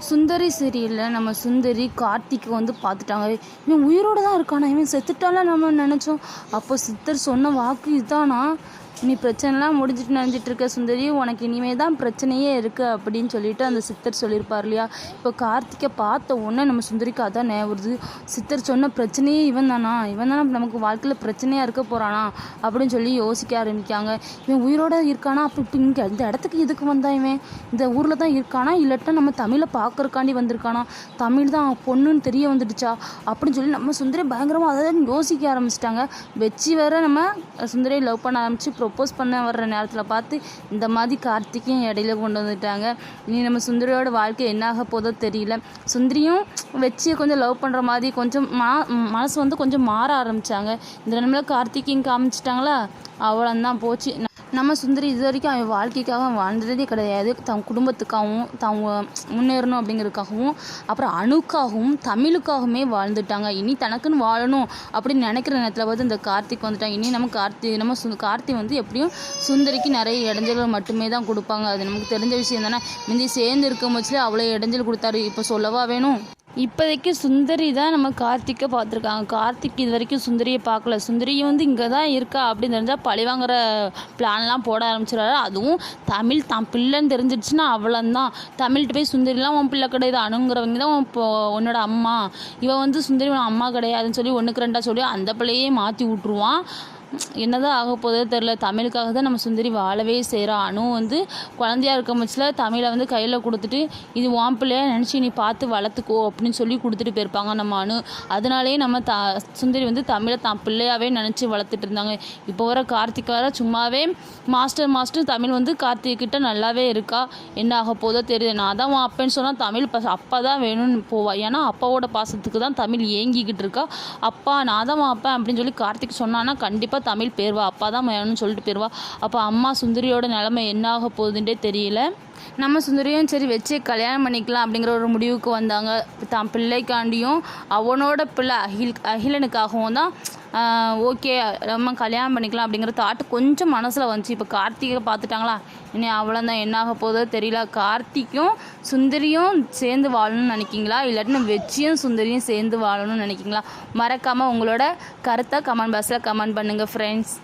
சுந்தரி சீரியலில் நம்ம சுந்தரி கார்த்திகை வந்து பார்த்துட்டாங்க. இவன் உயிரோடு தான் இருக்கானா, இவன் செத்துட்டால நம்ம நினச்சோம். அப்போ சித்தர் சொன்ன வாக்கு இதுதானா, நீ பிரச்சனைலாம் முடிஞ்சிட்டு நினைஞ்சிட்டு இருக்க சுந்தரி, உனக்கு இனிமே தான் பிரச்சனையே இருக்குது அப்படின்னு சொல்லிட்டு அந்த சித்தர் சொல்லியிருப்பார் இல்லையா. இப்போ கார்த்திகை பார்த்த உடனே நம்ம சுந்தரிக்கு அதான் வருது. சித்தர் சொன்ன பிரச்சனையே இவன் தானா, நமக்கு வாழ்க்கையில் பிரச்சனையாக இருக்க போகிறானா அப்படின்னு சொல்லி யோசிக்க ஆரம்பிக்காங்க. இவன் உயிரோடு இருக்கானா, அப்போ இப்போ இங்கே இந்த இடத்துக்கு இதுக்கு வந்தா, இவன் இந்த ஊரில் தான் இருக்கானா, இல்லாட்டா நம்ம தமிழை பார்க்கறக்காண்டி வந்திருக்கானா, தமிழ் தான் பொண்ணுன்னு தெரிய வந்துடுச்சா அப்படின்னு சொல்லி நம்ம சுந்தரி பயங்கரமாக அதை யோசிக்க ஆரம்பிச்சிட்டாங்க. வெச்சி வேற நம்ம சுந்தரியை லவ் பண்ண ஆரம்பிச்சு ப்ரொப்போஸ் பண்ண வர்ற நேரத்தில் பார்த்து இந்த மாதிரி கார்த்திகையும் இடையில கொண்டு வந்துட்டாங்க. இனி நம்ம சுந்தரியோட வாழ்க்கை என்னாக போதோ தெரியல. சுந்தரியும் வெச்சியை கொஞ்சம் லவ் பண்ணுற மாதிரி கொஞ்சம் மனசு வந்து கொஞ்சம் மாற ஆரம்பித்தாங்க. இந்த நிலைமையில் கார்த்திகையும் காமிச்சிட்டாங்களா, அவ்வளோந்தான் போச்சு. நம்ம சுந்தரி இது வரைக்கும் அவன் வாழ்க்கைக்காக வாழ்ந்ததே கிடையாது. தன் குடும்பத்துக்காகவும் தான் முன்னேறணும் அப்படிங்கிறதுக்காகவும் அப்புறம் அணுக்காகவும் தமிழுக்காகவுமே வாழ்ந்துட்டாங்க. இனி தனக்குன்னு வாழணும் அப்படின்னு நினைக்கிற நேரத்தில் பார்த்து இந்த கார்த்திக் வந்துட்டாங்க. இனி நம்ம கார்த்தி வந்து எப்படியும் சுந்தரிக்கு நிறைய இடைஞ்சல்கள் மட்டுமே தான் கொடுப்பாங்க. அது நமக்கு தெரிஞ்ச விஷயம் தானே. முந்தி சேர்ந்து இருக்கும் போச்சுல அவ்வளோ இடைஞ்சல் கொடுத்தாரு, இப்போ சொல்லவா வேணும். இப்போதைக்கு சுந்தரி தான் நம்ம கார்த்திக்கை பார்த்துருக்காங்க. கார்த்திக் இது வரைக்கும் சுந்தரியை பார்க்கல. சுந்தரியை வந்து இங்கே தான் இருக்கா அப்படின்னு தெரிஞ்சால் பழிவாங்கிற பிளான்லாம் போட ஆரம்பிச்சிடாரு. அதுவும் தமிழ் தான் பிள்ளைன்னு தெரிஞ்சிடுச்சுன்னா அவ்வளோந்தான். தமிழ்கிட்ட போய் சுந்தரிலாம் உன் பிள்ளை கிடையாது, அணுங்கிறவங்க தான் இப்போ உன்னோட அம்மா, இவன் வந்து சுந்தரி உன் அம்மா கிடையாதுன்னு சொல்லி ஒன்றுக்கு ரெண்டாக சொல்லி அந்த பிள்ளையே மாற்றி விட்ருவான். என்னதான் ஆக போதோ தெரில. தமிழுக்காக தான் நம்ம சுந்தரி வாழவே செய்கிறா. அணு வந்து குழந்தையாக இருக்க பட்சத்தில் தமிழை வந்து கையில் கொடுத்துட்டு இது உன் பிள்ளையாக நினச்சி நீ பார்த்து வளர்த்துக்கோ அப்படின்னு சொல்லி கொடுத்துட்டு போயிருப்பாங்க நம்ம அணு. அதனாலேயே நம்ம சுந்தரி வந்து தமிழை தான் பிள்ளையாகவே நினச்சி வளர்த்துட்டு இருந்தாங்க. இப்போ வர கார்த்திக் வர சும்மாவே மாஸ்டர் தமிழ் வந்து கார்த்திகிட்ட நல்லாவே இருக்கா. என்ன ஆக போதோ தெரியுது. நான் தான் உன் அப்பேன்னு சொன்னால் தமிழ் அப்பா தான் வேணும்னு போவா. ஏன்னா அப்பாவோட பாசத்துக்கு தான் தமிழ் ஏங்கிக்கிட்டு இருக்கா. அப்பா நான் தான் உன் அப்பா அப்படின்னு சொல்லி கார்த்திக் சொன்னான்னா கண்டிப்பாக தமிழ் பேர்வா, அப்பா தான் வேணும்னு சொல்லிட்டு போயிடுவா. அப்போ அம்மா சுந்தரியோட நிலைமை என்ன ஆக போகுதுன்றே தெரியல. நம்ம சுந்தரியும் சரி வச்சு கல்யாணம் பண்ணிக்கலாம் அப்படிங்கிற ஒரு முடிவுக்கு வந்தாங்க. தான் பிள்ளைக்காண்டியும் அவனோட பிள்ளை அகிலனுக்காகவும் தான் ஓகே நம்ம கல்யாணம் பண்ணிக்கலாம் அப்படிங்கிற தாட்டு கொஞ்சம் மனசில் வந்துச்சு. இப்போ கார்த்திகை பார்த்துட்டாங்களா, இனி அவ்வளோதான். என்னாக போதோ தெரியல. கார்த்திக்கும் சுந்தரியும் சேர்ந்து வாழணும்னு நினைக்கிங்களா, இல்லாட்டினா வெச்சியும் சுந்தரியும் சேர்ந்து வாழணும்னு நினைக்கிங்களா? மறக்காமல் உங்களோட கருத்தை கமெண்ட் பாக்ஸில் கமெண்ட் பண்ணுங்கள் ஃப்ரெண்ட்ஸ்.